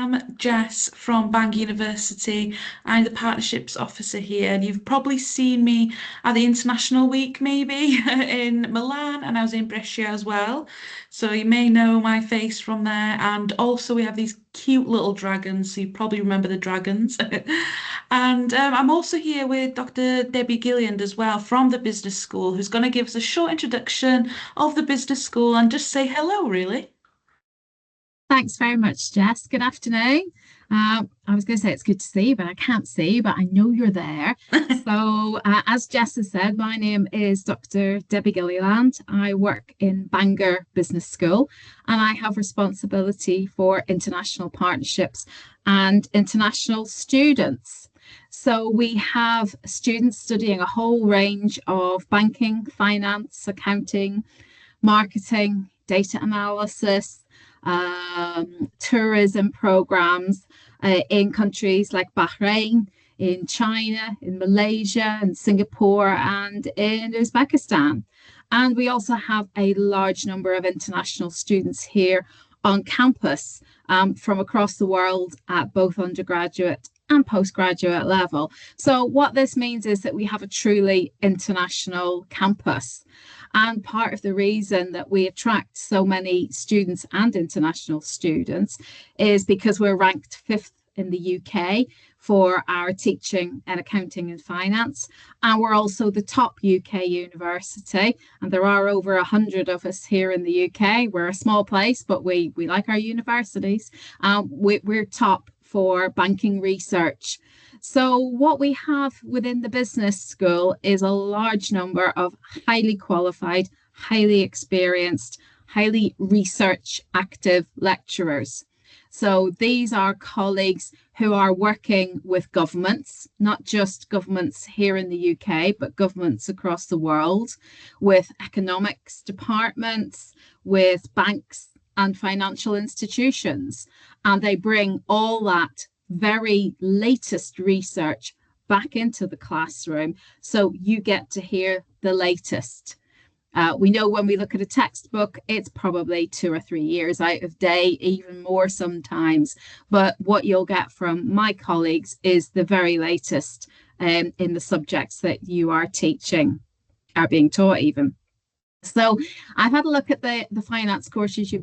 I'm Jess from Bangor University. I'm the partnerships officer here, and you've probably seen me at the International Week, maybe in Milan, and I was in Brescia as well. So you may know my face from there. And also, we have these cute little dragons, so you probably remember the dragons. And I'm also here with Dr. Debbie Gilliand as well from the business school, who's going to give us a short introduction of the business school and just say hello, really. Thanks very much, Jess. Good afternoon. I was going to say it's good to see you, but I can't see you, but I know you're there. As Jess has said, my name is Dr. Debbie Gilliland. I work in Bangor Business School and I have responsibility for international partnerships and international students. So we have students studying a whole range of banking, finance, accounting, marketing, data analysis, tourism programs in countries like Bahrain, in China, in Malaysia, in Singapore, and in Uzbekistan. And we also have a large number of international students here on campus from across the world at both undergraduate and postgraduate level. So what this means is that we have a truly international campus. And part of the reason that we attract so many students and international students is because we're ranked fifth in the UK for our teaching in accounting and finance. And we're also the top UK university. And there are over 100 of us here in the UK. We're a small place, but we like our universities. We're top for banking research. So what we have within the business school is a large number of highly qualified, highly experienced, highly research active lecturers. So these are colleagues who are working with governments, not just governments here in the UK, but governments across the world, with economics departments, with banks and financial institutions. And they bring all that very latest research back into the classroom. So you get to hear the latest. We know when we look at a textbook, it's probably 2 or 3 years out of date, even more sometimes. But what you'll get from my colleagues is the very latest in the subjects that you are teaching, are being taught even. So I've had a look at the finance courses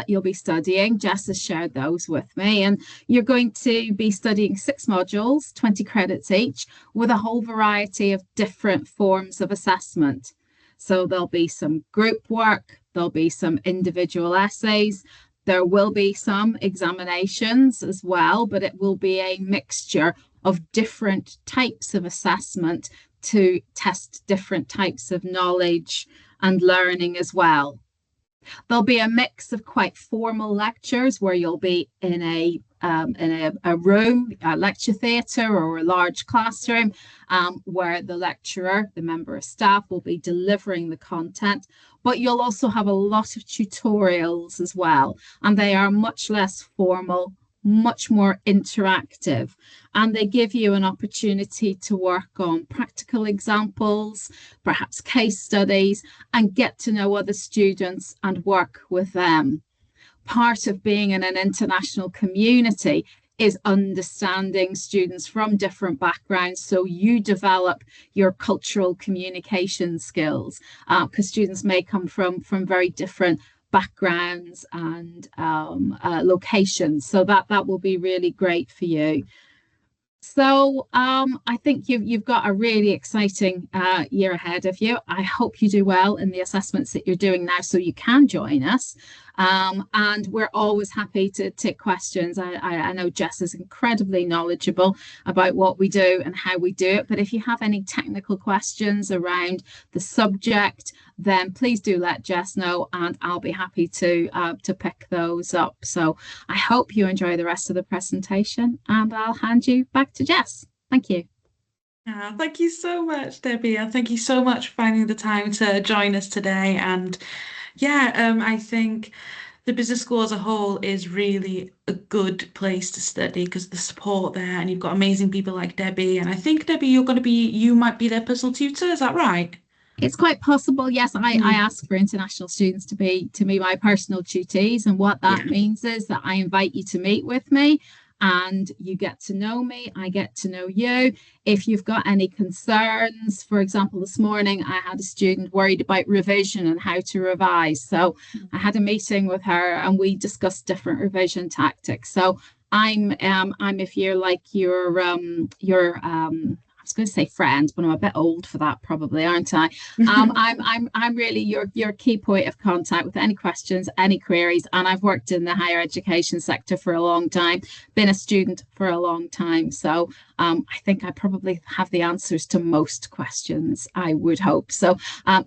you'll be studying. Jess has shared those with me, and you're going to be studying 6 modules, 20 credits each, with a whole variety of different forms of assessment. So there'll be some group work, there'll be some individual essays, there will be some examinations as well, but it will be a mixture of different types of assessment to test different types of knowledge and learning as well. There'll be a mix of quite formal lectures where you'll be in a room, a lecture theatre or a large classroom where the lecturer, the member of staff, will be delivering the content. But you'll also have a lot of tutorials as well, and they are much less formal, much more interactive, and they give you an opportunity to work on practical examples, perhaps case studies, and get to know other students and work with them. Part of being in an international community is understanding students from different backgrounds, so you develop your cultural communication skills because students may come from very different backgrounds and locations. So that will be really great for you. So I think you've got a really exciting year ahead of you. I hope you do well in the assessments that you're doing now so you can join us. And we're always happy to take questions. I know Jess is incredibly knowledgeable about what we do and how we do it. But if you have any technical questions around the subject, then please do let Jess know and I'll be happy to pick those up. So I hope you enjoy the rest of the presentation and I'll hand you back to Jess. Thank you. Thank you so much, Debbie, and thank you so much for finding the time to join us today. And I think the business school as a whole is really a good place to study because the support there, and you've got amazing people like Debbie. And I think Debbie, you might be their personal tutor. Is that right? It's quite possible. Yes, I Mm, ask for international students to be my personal tutees, and what that yeah. means is that I invite you to meet with me, and you get to know me. I get to know you. If you've got any concerns, for example, this morning I had a student worried about revision and how to revise. So I had a meeting with her, and we discussed different revision tactics. So I'm if you're like your I was going to say friend, but I'm a bit old for that, probably, aren't I? I'm really your key point of contact with any questions, any queries, and I've worked in the higher education sector for a long time, been a student for a long time, so I think I probably have the answers to most questions. I would hope so.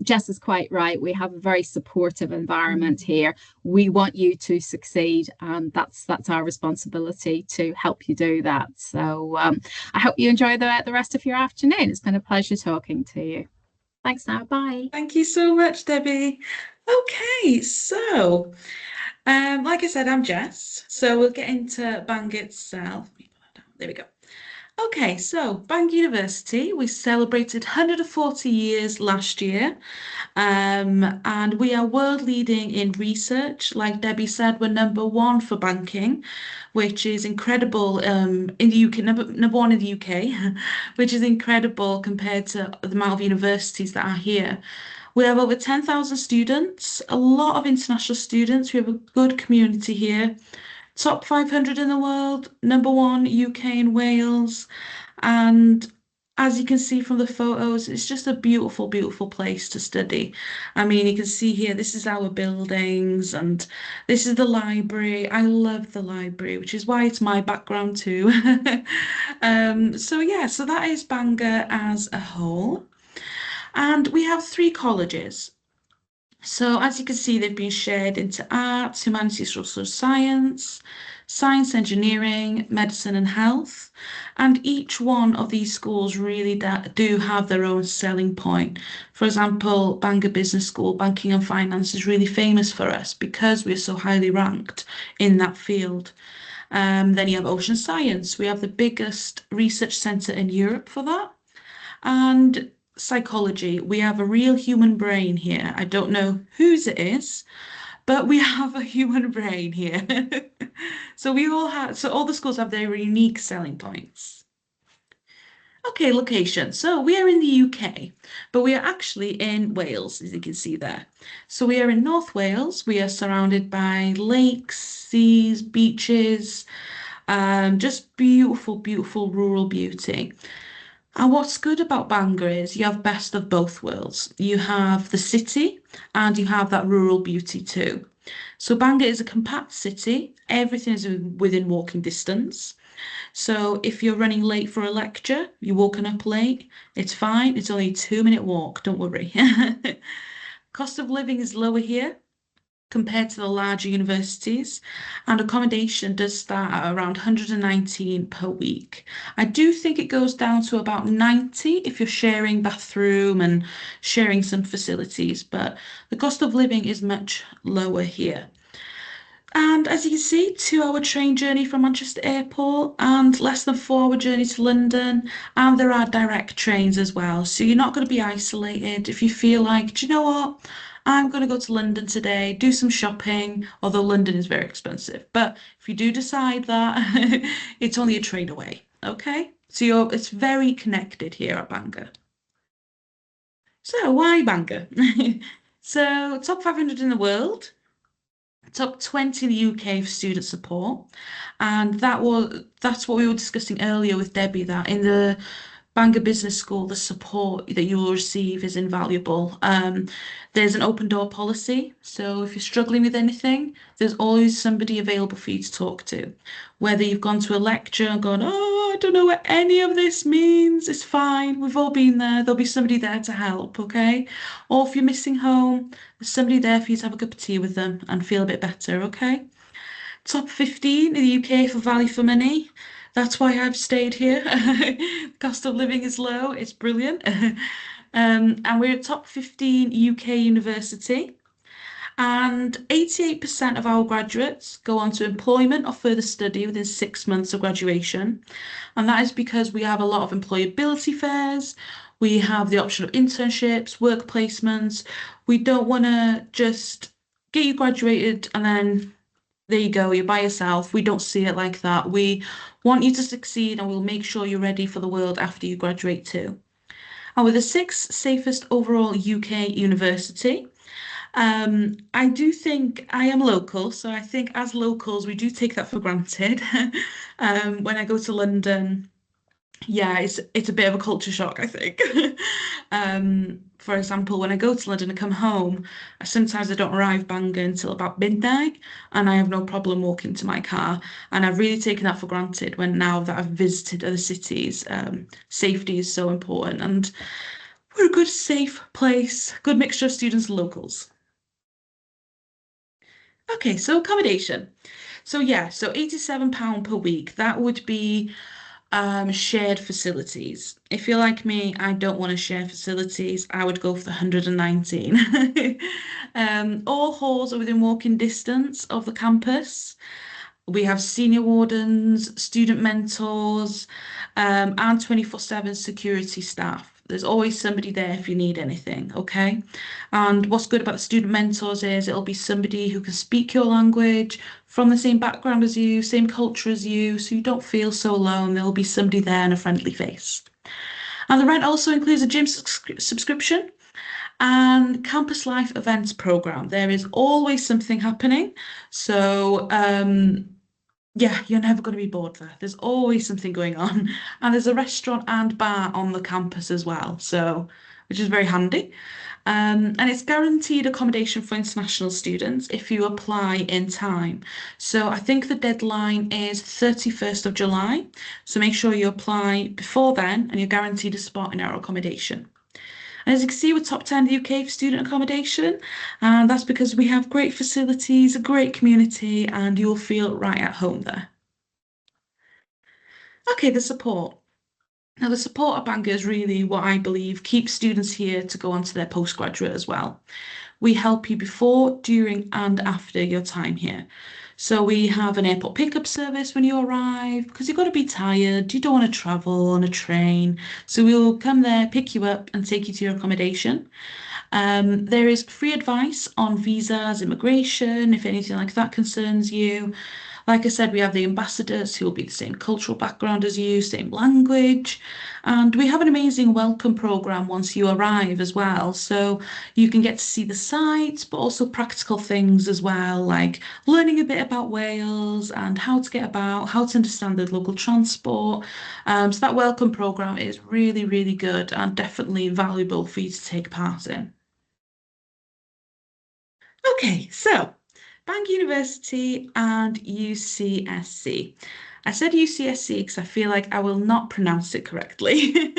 Jess is quite right. We have a very supportive environment here. We want you to succeed, and that's our responsibility to help you do that. So I hope you enjoy the rest of your afternoon. It's been a pleasure talking to you. Thanks now. Bye. Thank you so much, Debbie. Okay, so like I said, I'm Jess. So we'll get into Bang itself. There we go. Okay, so Bang University, we celebrated 140 years last year, and we are world leading in research. Like Debbie said, we're number one for banking, which is incredible in the UK, number one in the UK, which is incredible compared to the amount of universities that are here. We have over 10,000 students, a lot of international students. We have a good community here. Top 500 in the world, number one UK and Wales. And as you can see from the photos, it's just a beautiful, beautiful place to study. I mean, you can see here, this is our buildings and this is the library. I love the library, which is why it's my background too. So yeah, so that is Bangor as a whole. And we have three colleges. So as you can see, they've been shared into arts, humanities, social science, science, engineering, medicine, and health. And each one of these schools really do have their own selling point. For example, Bangor Business School, banking and finance is really famous for us because we're so highly ranked in that field. Then you have ocean science. We have the biggest research centre in Europe for that. And psychology, we have a real human brain here. I don't know whose it is, but we have a human brain here. So all the schools have their unique selling points. Okay, location. So we are in the UK, but we are actually in Wales, as you can see there. So we are in North Wales. We are surrounded by lakes, seas, beaches, just beautiful, beautiful rural beauty. And what's good about Bangor is you have best of both worlds. You have the city and you have that rural beauty too. So Bangor is a compact city. Everything is within walking distance. So if you're running late for a lecture, you're woken up late, it's fine. It's only a 2-minute walk, don't worry. Cost of living is lower here compared to the larger universities, and accommodation does start at around 119 per week. I do think it goes down to about 90 if you're sharing bathroom and sharing some facilities, but the cost of living is much lower here. And as you can see, 2-hour train journey from Manchester Airport and less than 4-hour journey to London. And there are direct trains as well. So you're not going to be isolated if you feel like, do you know what? I'm going to go to London today, do some shopping, although London is very expensive. But if you do decide that, it's only a train away. Okay? So it's very connected here at Bangor. So why Bangor? So top 500 in the world. Top 20 in the UK for student support. And that's what we were discussing earlier with Debbie, that in the Bangor Business School, the support that you will receive is invaluable. There's an open door policy. So if you're struggling with anything, there's always somebody available for you to talk to. Whether you've gone to a lecture and gone, oh, I don't know what any of this means, it's fine. We've all been there. There'll be somebody there to help, okay? Or if you're missing home, there's somebody there for you to have a cup of tea with them and feel a bit better, okay? Top 15 in the UK for value for money. That's why I've stayed here. Cost of living is low. It's brilliant. And we're a top 15 UK university. And 88% of our graduates go on to employment or further study within 6 months of graduation. And that is because we have a lot of employability fairs. We have the option of internships, work placements. We don't want to just get you graduated and then there you go, you're by yourself. We don't see it like that. We want you to succeed and we'll make sure you're ready for the world after you graduate too. And we're the sixth safest overall UK university. I do think I am local, so I think as locals, we do take that for granted. When I go to London, yeah, it's a bit of a culture shock, I think. For example, when I go to London and come home, sometimes I don't arrive Bangor until about midnight, and I have no problem walking to my car. And I've really taken that for granted when now that I've visited other cities, safety is so important, and we're a good, safe place, good mixture of students and locals. Okay, so accommodation. So yeah, so £87 per week. That would be shared facilities. If you're like me, I don't want to share facilities. I would go for the 119. All halls are within walking distance of the campus. We have senior wardens, student mentors, and 24/7 security staff. There's always somebody there if you need anything, okay? And what's good about the student mentors is it'll be somebody who can speak your language, from the same background as you, same culture as you, so you don't feel so alone. There'll be somebody there and a friendly face. And the rent also includes a gym subscription and campus life events program. There is always something happening. So, yeah, you're never going to be bored there. There's always something going on. And there's a restaurant and bar on the campus as well, so which is very handy. And it's guaranteed accommodation for international students if you apply in time. So I think the deadline is 31st of July. So make sure you apply before then and you're guaranteed a spot in our accommodation. And as you can see, we're top 10 in the UK for student accommodation, and that's because we have great facilities, a great community, and you'll feel right at home there. Okay, the support. Now, the support at Bangor is really what I believe keeps students here to go on to their postgraduate as well. We help you before, during, and after your time here. So we have an airport pickup service when you arrive because you've got to be tired. You don't want to travel on a train. So we'll come there, pick you up, and take you to your accommodation. There is free advice on visas, immigration, if anything like that concerns you. Like I said, we have the ambassadors who will be the same cultural background as you, same language. And we have an amazing welcome program once you arrive as well. So you can get to see the sights, but also practical things as well, like learning a bit about Wales and how to get about, how to understand the local transport. So that welcome program is really, really good and definitely valuable for you to take part in. Okay, so Bangor University and UCSC. I said UCSC because I feel like I will not pronounce it correctly.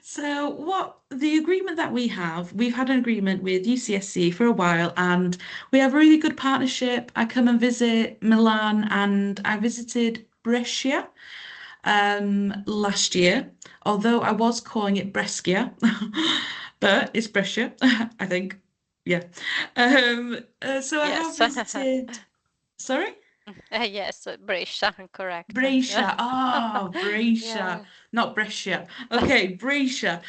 So, what the agreement that we have, we've had an agreement with UCSC for a while and we have a really good partnership. I come and visit Milan and I visited Brescia last year, although I was calling it Brescia, but it's Brescia, I think. Yeah. So I have Yes. visited, sorry? Yes, Brescia, correct. Brescia. Ah, Brescia, Yeah. not Brescia. Okay, Brescia.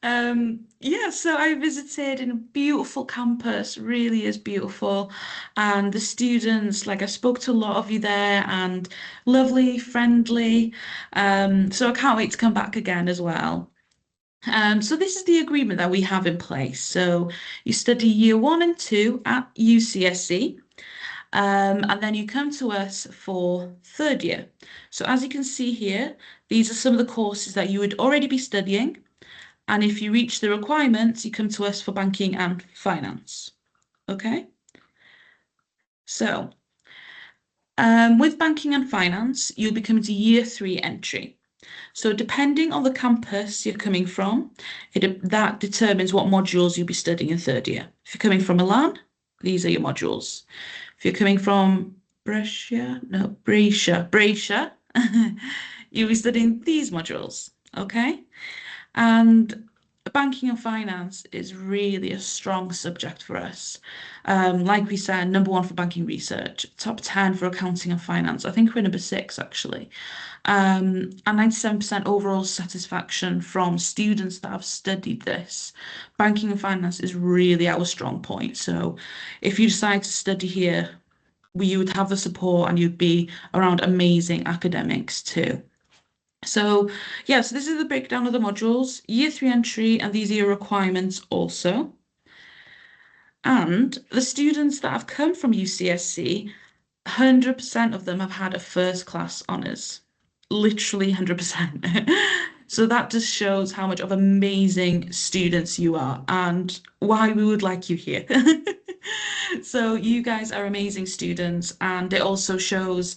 Yeah, so I visited in a beautiful campus, really is beautiful. And the students, like I spoke to a lot of you there and lovely, friendly. So I can't wait to come back again as well. So this is the agreement that we have in place. So you study year one and two at UCSC. And then you come to us for third year. So as you can see here, these are some of the courses that you would already be studying. And if you reach the requirements, you come to us for banking and finance. Okay? So with banking and finance, you'll be coming to year three entry. So depending on the campus you're coming from, that determines what modules you'll be studying in third year. If you're coming from Milan, these are your modules. If you're coming from Brescia, you'll be studying these modules, okay? And banking and finance is really a strong subject for us. Like we said, number one for banking research, top 10 for accounting and finance. I think we're number six actually. And 97% overall satisfaction from students that have studied this. Banking and finance is really our strong point. So if you decide to study here, you would have the support and you'd be around amazing academics too. So, yeah, so this is the breakdown of the modules, year three entry, and these are your requirements also. And the students that have come from UCSC, 100% of them have had a first class honours. Literally 100%. So that just shows how much of amazing students you are and why we would like you here. So you guys are amazing students, and it also shows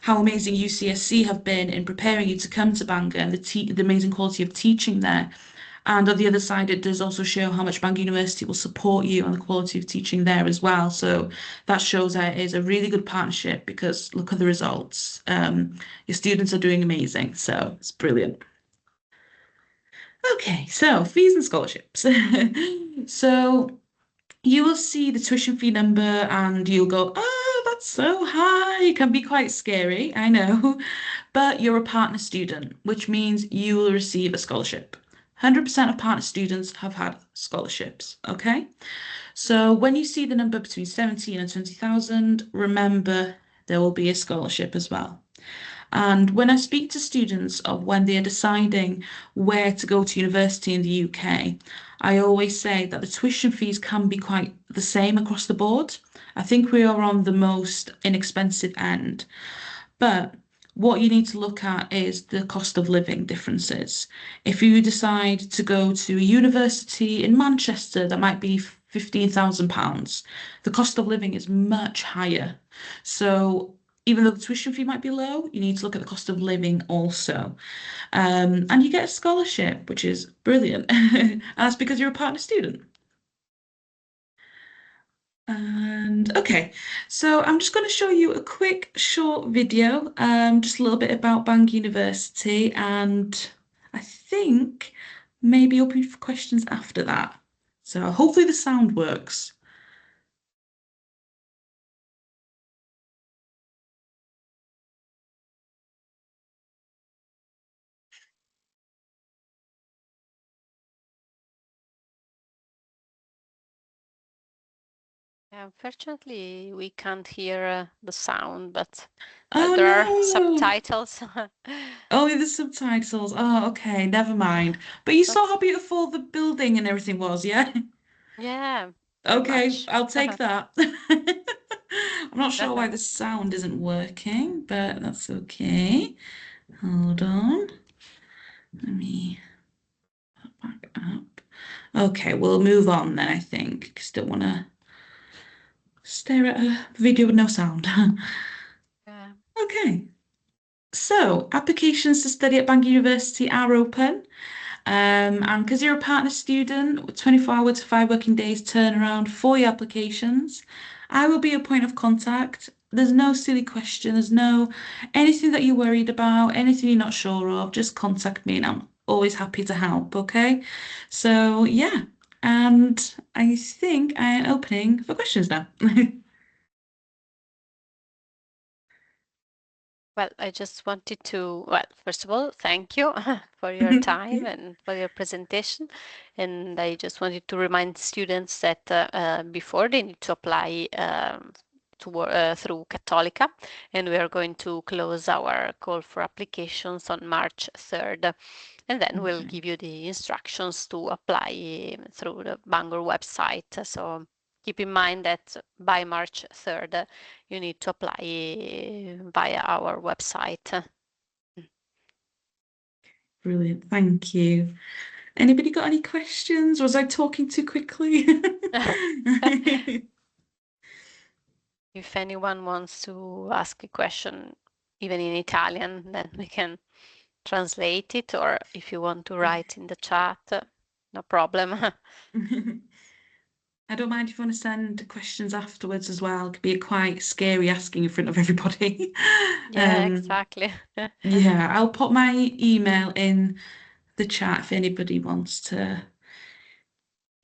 how amazing UCSC have been in preparing you to come to Bangor and the amazing quality of teaching there. And on the other side, it does also show how much Bangor University will support you and the quality of teaching there as well. So that shows that it is a really good partnership because look at the results. Your students are doing amazing, so it's brilliant. Okay, so fees and scholarships. So you will see the tuition fee number and you'll go, oh, that's so high. It can be quite scary, I know. But you're a partner student, which means you will receive a scholarship. 100% of partner students have had scholarships, okay? So when you see the number between 17 and 20,000, remember there will be a scholarship as well. And when I speak to students of when they are deciding where to go to university in the UK, I always say that the tuition fees can be quite the same across the board. I think we are on the most inexpensive end. But what you need to look at is the cost of living differences. If you decide to go to a university in Manchester, that might be £15,000. The cost of living is much higher. So even though the tuition fee might be low, you need to look at the cost of living also. And you get a scholarship, which is brilliant. And that's because you're a partner student. And okay, so I'm just going to show you a quick short video, just a little bit about Bangor University, and I think maybe open for questions after that. So hopefully the sound works. Unfortunately, we can't hear the sound, but Oh there are no! subtitles. Oh, the subtitles. Oh, okay, never mind. But you saw That's, how beautiful the building and everything was, yeah? yeah, very Okay, much. I'll take that. I'm not sure why the sound isn't working, but that's okay. Hold on. Let me back up. Okay, we'll move on then, I think, because don't want to stare at a video with no sound. Yeah. Okay, so applications to study at Bangor University are open. And because you're a partner student, with 24-hour to 5 working days turnaround for your applications, I will be your point of contact. There's no silly question, there's no anything that you're worried about, anything you're not sure of, just contact me and I'm always happy to help, okay? So yeah, and I think I am opening for questions now. Well, I just wanted to, well, first of all, thank you for your time and for your presentation. And I just wanted to remind students that before they need to apply through Cattolica, and we are going to close our call for applications on March 3rd. And then we'll Okay. give you the instructions to apply through the Bangor website. So keep in mind that by March 3rd, you need to apply via our website. Brilliant, thank you. Anybody got any questions? Was I talking too quickly? If anyone wants to ask a question, even in Italian, then we can translate it, or if you want to write in the chat, no problem. I don't mind if you want to send questions afterwards as well. It could be quite scary asking in front of everybody. Yeah, exactly. Yeah, I'll put my email in the chat if anybody wants to.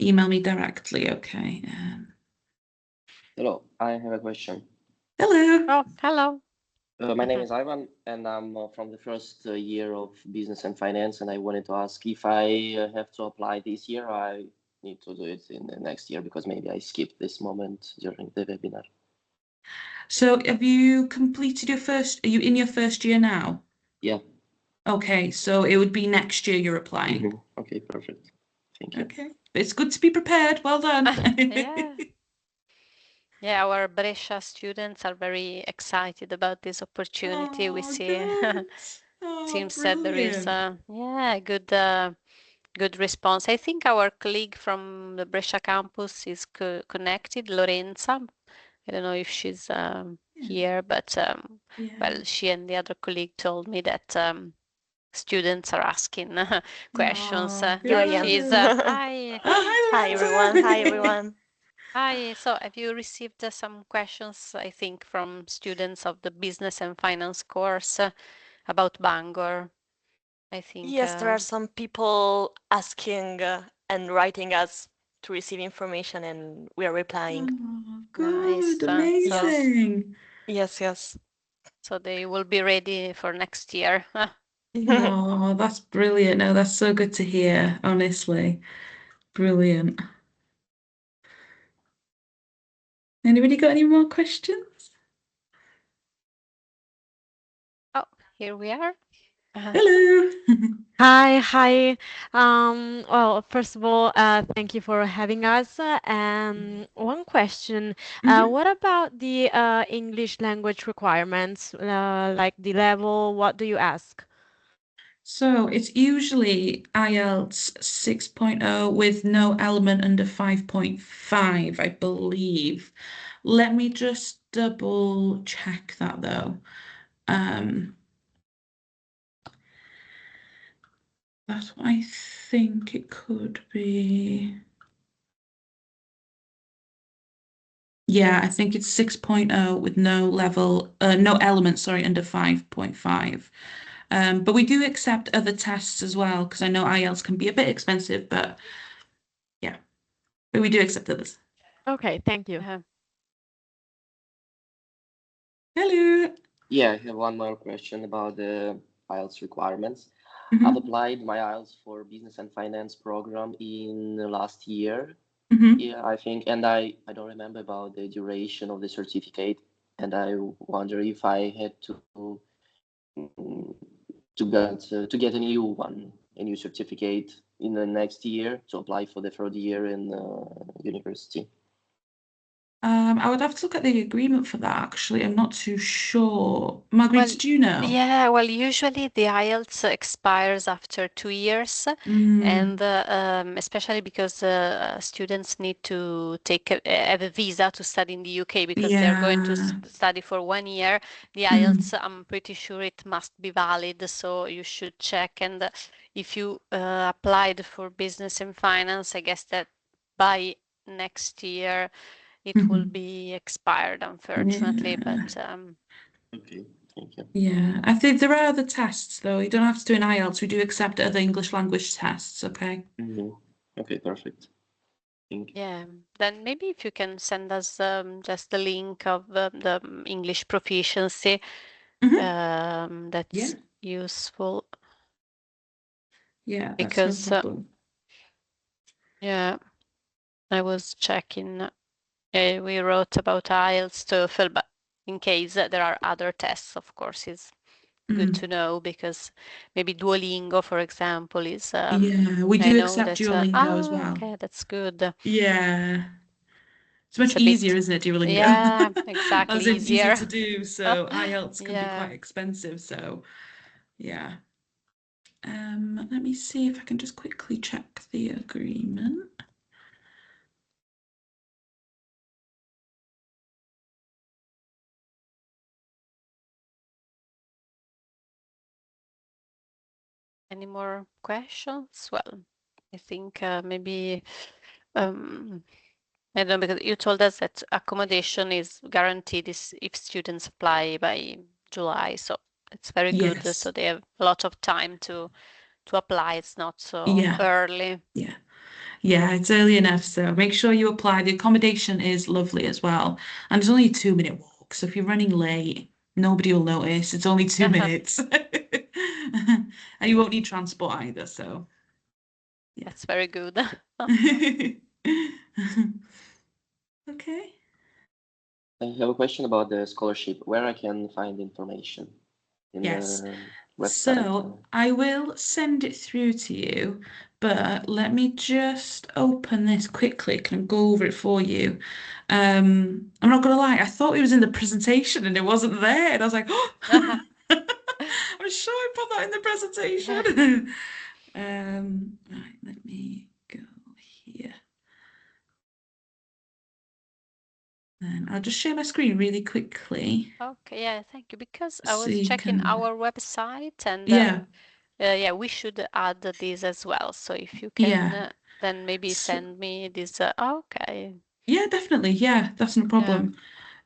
email me directly. Okay. Hello, I have a question. Hello. Oh, hello. My name is Ivan, and I'm from the first year of business and finance, and I wanted to ask if I have to apply this year, or I need to do it in the next year because maybe I skipped this moment during the webinar. So have you completed your first, are you in your first year now? Yeah. Okay, so it would be next year you're applying. Okay, perfect. Thank you. Okay, it's good to be prepared. Well done. Yeah. Yeah, our Brescia students are very excited about this opportunity. We Oh, see good. Oh, seems that there is brilliant. good response. I think our colleague from the Brescia campus is connected, Lorenza. I don't know if she's here, but Yeah. well, she and the other colleague told me that students are asking questions. Oh, Yeah, good. she's hi. Oh, Hi hi, everyone. Lorenza. Hi everyone. Hi. So have you received some questions, I think, from students of the business and finance course about Bangor? I think Yes, there are some people asking and writing us to receive information, and we are replying. Oh, nice. good. Amazing. Yes. So they will be ready for next year. Oh, that's brilliant. No, that's so good to hear, honestly. Brilliant. Anybody got any more questions? Oh, here we are. Hello. Hi. Well, first of all, thank you for having us. One question, Mhm. what about the English language requirements, like the level? What do you ask? So it's usually IELTS 6.0 with no element under 5.5, I believe. Let me just double check that though. That's what I think it could be. Yeah, I think it's 6.0 with no level, no element, sorry, under 5.5. But we do accept other tests as well, because I know IELTS can be a bit expensive, but yeah, but we do accept others. Okay, thank you. Hello. Yeah, I have one more question about the IELTS requirements. Mhm. I've applied my IELTS for business and finance program in the last year. Mhm. Yeah, I think, and I don't remember about the duration of the certificate, and I wonder if I had mm, to get a new one, a new certificate in the next year to apply for the third year in university. I would have to look at the agreement for that, actually. I'm not too sure. Marguerite, Well, did you know? yeah, well, usually the IELTS expires after 2 years, and especially because students need to have a visa to study in the UK because they're going to Yeah. study for 1 year. The IELTS, I'm pretty sure it must be valid, so you should check. And if you applied for business and finance, I guess that by next year it will be expired, unfortunately, Yeah. but Okay, thank you. Yeah, I think there are other tests though. You don't have to do an IELTS. We do accept other English language tests, okay? Okay, perfect. Thank you. yeah, then maybe if you can send us just the link of the English proficiency, that's Yeah. useful Yeah, that's no because problem. yeah, I was checking. We wrote about IELTS, TOEFL, but in case there are other tests, of course, it's good to know because maybe Duolingo, for example, is Yeah, we I do know accept that Duolingo as well. okay, that's good. Yeah. It's much It's a easier, bit, isn't it, Duolingo? yeah, exactly, As in easy easier. to do. So IELTS can be Yeah. quite expensive. So yeah. Let me see if I can just quickly check the agreement. Any more questions? Well, I think maybe I don't know because you told us that accommodation is guaranteed if students apply by July, so it's very good. Yes. So they have a lot of time to apply. It's not so Yeah. early. Yeah. Yeah, it's early enough, so make sure you apply. The accommodation is lovely as well, and it's only a 2-minute walk. So if you're running late, nobody will notice. It's only 2 minutes, and you won't need transport either. So yeah. That's very good. Okay. I have a question about the scholarship, where I can find information in Yes. the website. So I will send it through to you, but let me just open this quickly and go over it for you. I'm not gonna lie, I thought it was in the presentation and it wasn't there, and I was like, oh, I'm sure I put that in the presentation. Right, let me go here. And I'll just share my screen really quickly Okay, yeah, thank you. Because I so was you checking can. our website and Yeah, yeah, we should add this as well. So if you yeah. can then maybe So, send me this. Okay. yeah, definitely. Yeah, that's no Yeah. problem.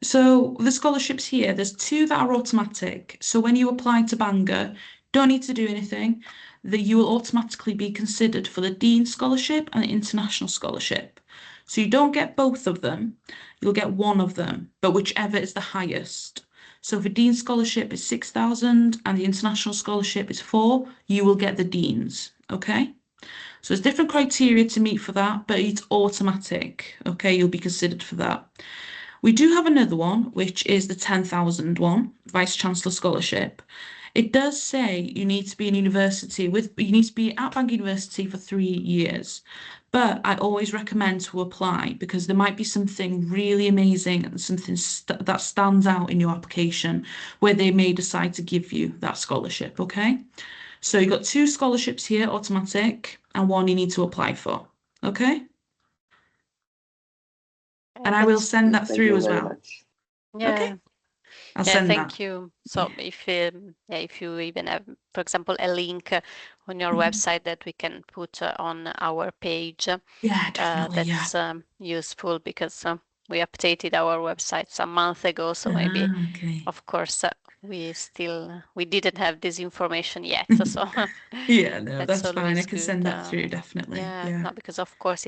So the scholarships here, there's 2 that are automatic. So when you apply to Bangor, don't need to do anything. That you will automatically be considered for the Dean Scholarship and the International Scholarship. So you don't get both of them, you'll get one of them, but whichever is the highest. So if a Dean Scholarship is 6,000 and the International Scholarship is 4, you will get the Deans, okay? So there's different criteria to meet for that, but it's automatic, okay? You'll be considered for that. We do have another one, which is the 10,000 one, Vice Chancellor Scholarship. It does say you need to be in university you need to be at Bangor University for 3 years. But I always recommend to apply because there might be something really amazing and something that stands out in your application where they may decide to give you that scholarship, okay? So you've got 2 scholarships here, automatic, and one you need to apply for, okay? And I will send that Thank through you as very well. much. Yeah. Okay, I'll Yeah, send thank that. you. So Yeah. if you even have, for example, a link on your Mhm. website that we can put on our page, Yeah, definitely. Yeah. that's useful because we updated our website some month ago. So maybe, Okay. of course, we didn't have this information yet. So Yeah, no, that's that's fine. I always can good. send that through, definitely. Yeah, Yeah. no, because of course